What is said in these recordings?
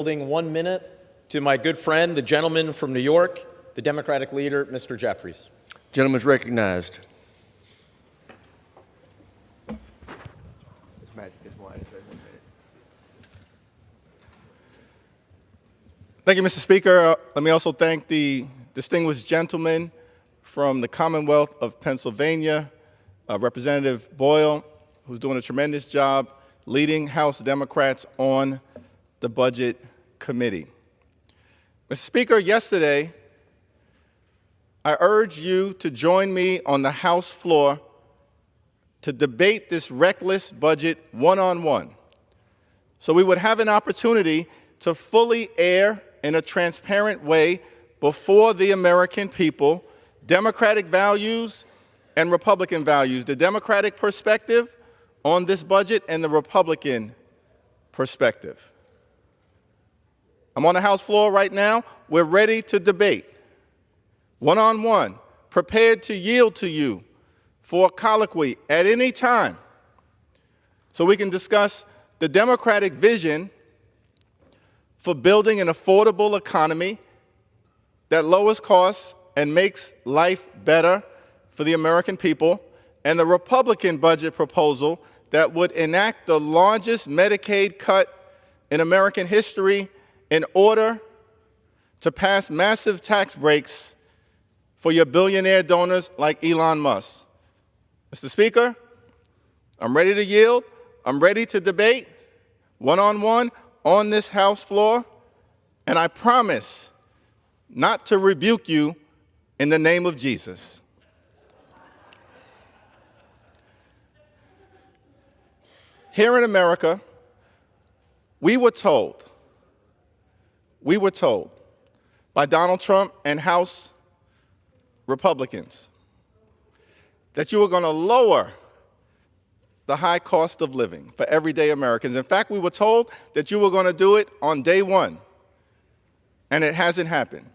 Holding 1 minute to my good friend, the gentleman from New York, the Democratic leader, Mr. Jeffries. Gentleman's recognized. Thank you, Mr. Speaker. Let me also thank the distinguished gentleman from the Commonwealth of Pennsylvania, Representative Boyle, who's doing a tremendous job leading House Democrats on the Budget Committee. Mr. Speaker, yesterday, I urged you to join me on the House floor to debate this reckless budget one-on-one, so we would have an opportunity to fully air in a transparent way before the American people Democratic values and Republican values, the Democratic perspective on this budget and the Republican perspective. I'm on the House floor right now. We're ready to debate, one-on-one, prepared to yield to you for a colloquy at any time so we can discuss the Democratic vision for building an affordable economy that lowers costs and makes life better for the American people, and the Republican budget proposal that would enact the largest Medicaid cut in American history in order to pass massive tax breaks for your billionaire donors like Elon Musk. Mr. Speaker, I'm ready to yield. I'm ready to debate one-on-one on this House floor, and I promise not to rebuke you in the name of Jesus. Here in America, we were told by Donald Trump and House Republicans that you were going to lower the high cost of living for everyday Americans. In fact, we were told that you were going to do it on day one, and it hasn't happened.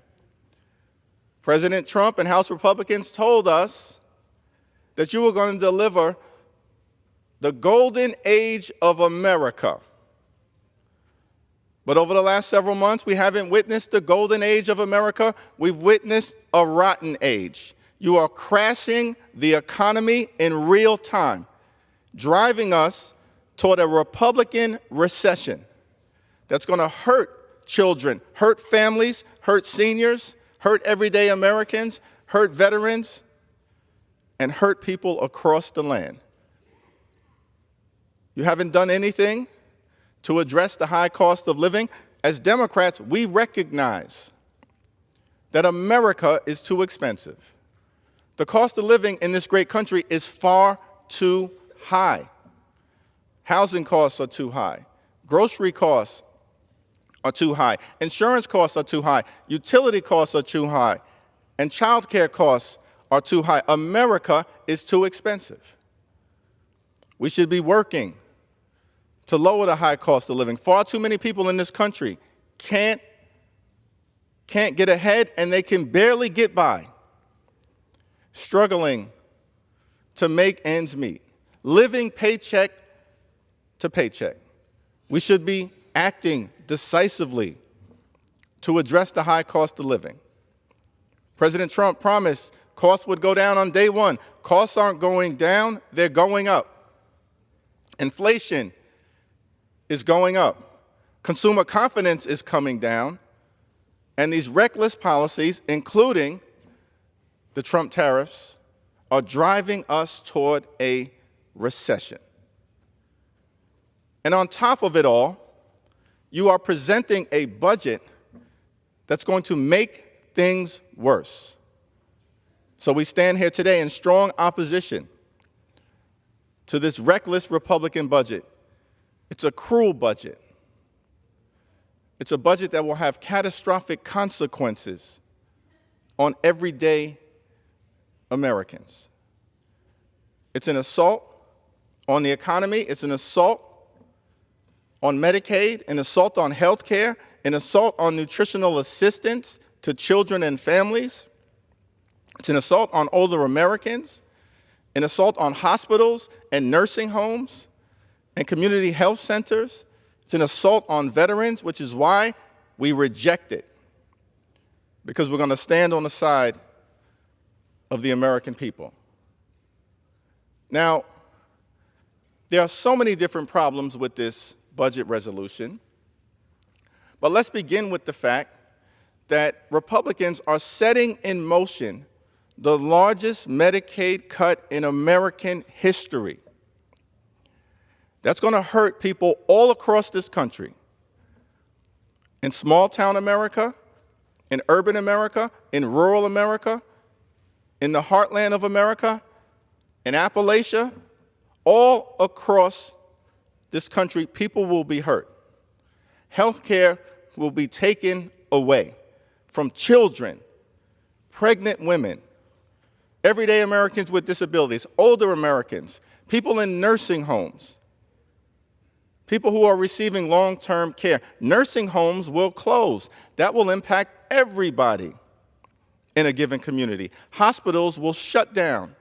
President Trump and House Republicans told us that you were going to deliver the golden age of America. But over the last several months, we haven't witnessed the golden age of America. We've witnessed a rotten age. You are crashing the economy in real time, driving us toward a Republican recession that's going to hurt children, hurt families, hurt seniors, hurt everyday Americans, hurt veterans, and hurt people across the land. You haven't done anything to address the high cost of living. As Democrats, we recognize that America is too expensive. The cost of living in this great country is far too high. Housing costs are too high. Grocery costs are too high. Insurance costs are too high. Utility costs are too high. And child care costs are too high. America is too expensive. We should be working to lower the high cost of living. Far too many people in this country can't get ahead, and they can barely get by, struggling to make ends meet, living paycheck to paycheck. We should be acting decisively to address the high cost of living. President Trump promised costs would go down on day one. Costs aren't going down, they're going up. Inflation is going up. Consumer confidence is coming down. And these reckless policies, including the Trump tariffs, are driving us toward a recession. And on top of it all, you are presenting a budget that's going to make things worse. So we stand here today in strong opposition to this reckless Republican budget. It's a cruel budget. It's a budget that will have catastrophic consequences on everyday Americans. It's an assault on the economy. It's an assault on Medicaid, an assault on health care, an assault on nutritional assistance to children and families. It's an assault on older Americans, an assault on hospitals and nursing homes and community health centers It's an assault on veterans, which is why we reject it, because we're going to stand on the side of the American people. Now, there are so many different problems with this budget resolution, but let's begin with the fact that Republicans are setting in motion the largest Medicaid cut in American history. That's going to hurt people all across this country. In small-town America, in urban America, in rural America, in the heartland of America, in Appalachia, all across this country, people will be hurt. Health care will be taken away from children, pregnant women, everyday Americans with disabilities, older Americans, people in nursing homes, people who are receiving long-term care. Nursing homes will close. That will impact everybody in a given community. Hospitals will shut down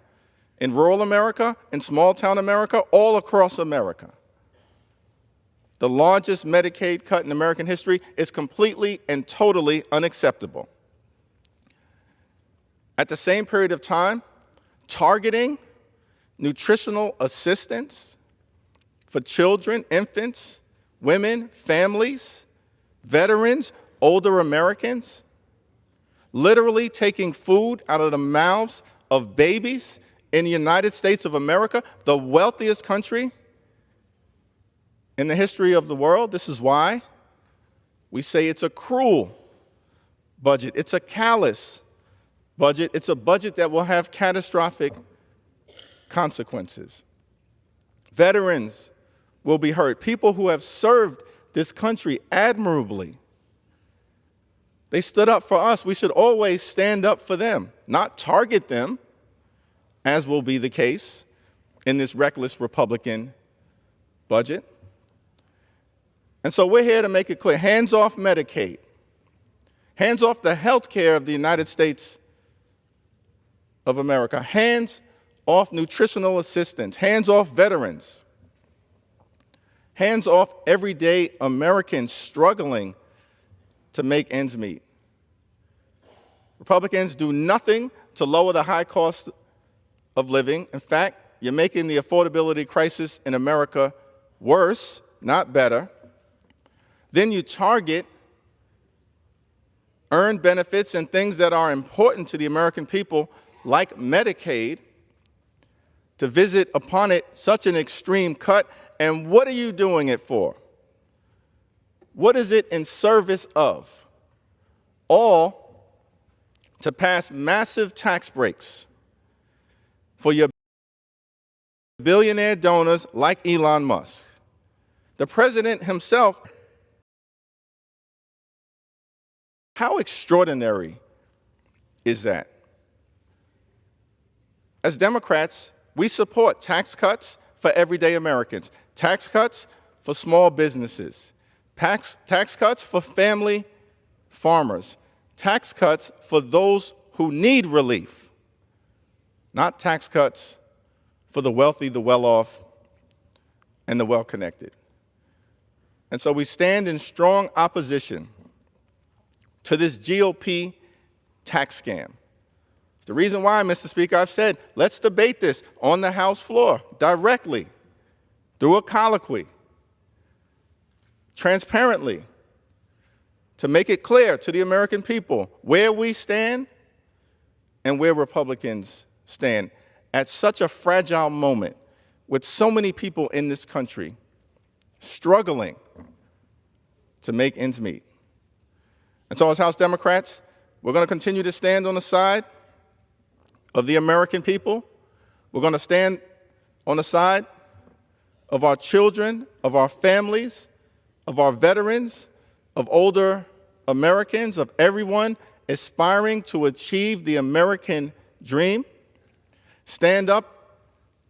in rural America, in small-town America, all across America. The largest Medicaid cut in American history is completely and totally unacceptable. At the same period of time, targeting nutritional assistance for children, infants, women, families, veterans, older Americans, literally taking food out of the mouths of babies in the United States of America, the wealthiest country in the history of the world. This is why we say it's a cruel budget. It's a callous budget. It's a budget that will have catastrophic consequences. Veterans will be hurt. People who have served this country admirably. They stood up for us. We should always stand up for them, not target them, as will be the case in this reckless Republican budget. And so we're here to make it clear, hands off Medicaid, hands off the health care of the United States of America, hands off nutritional assistance, hands off veterans, hands off everyday Americans struggling to make ends meet. Republicans do nothing to lower the high cost of living. In fact, you're making the affordability crisis in America worse, not better. Then you target earned benefits and things that are important to the American people, like Medicaid, to visit upon it such an extreme cut. And what are you doing it for? What is it in service of? All to pass massive tax breaks for your billionaire donors like Elon Musk. The president himself, how extraordinary is that? As Democrats, we support tax cuts for everyday Americans, tax cuts for small businesses, tax cuts for family farmers, tax cuts for those who need relief, not tax cuts for the wealthy, the well-off, and the well-connected. And so we stand in strong opposition to this GOP tax scam. It's the reason why, Mr. Speaker, I've said, let's debate this on the House floor directly, through a colloquy, transparently, to make it clear to the American people where we stand and where Republicans stand at such a fragile moment with so many people in this country struggling to make ends meet. And so as House Democrats, we're going to continue to stand on the side of the American people. We're going to stand on the side of our children, of our families, of our veterans, of older Americans, of everyone aspiring to achieve the American dream. Stand up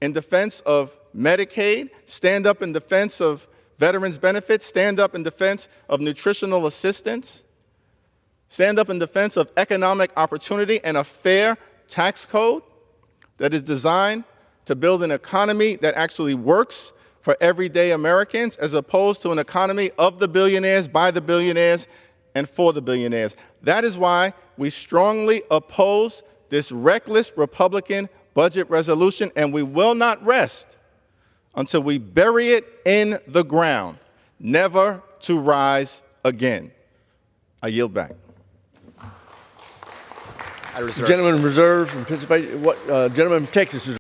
in defense of Medicaid, stand up in defense of veterans benefits, stand up in defense of nutritional assistance, stand up in defense of economic opportunity and a fair tax code that is designed to build an economy that actually works for everyday Americans as opposed to an economy of the billionaires, by the billionaires, and for the billionaires. That is why we strongly oppose this reckless Republican budget resolution, and we will not rest until we bury it in the ground, never to rise again. I yield back. I reserve. Gentleman reserved from Pennsylvania. Gentleman from Texas is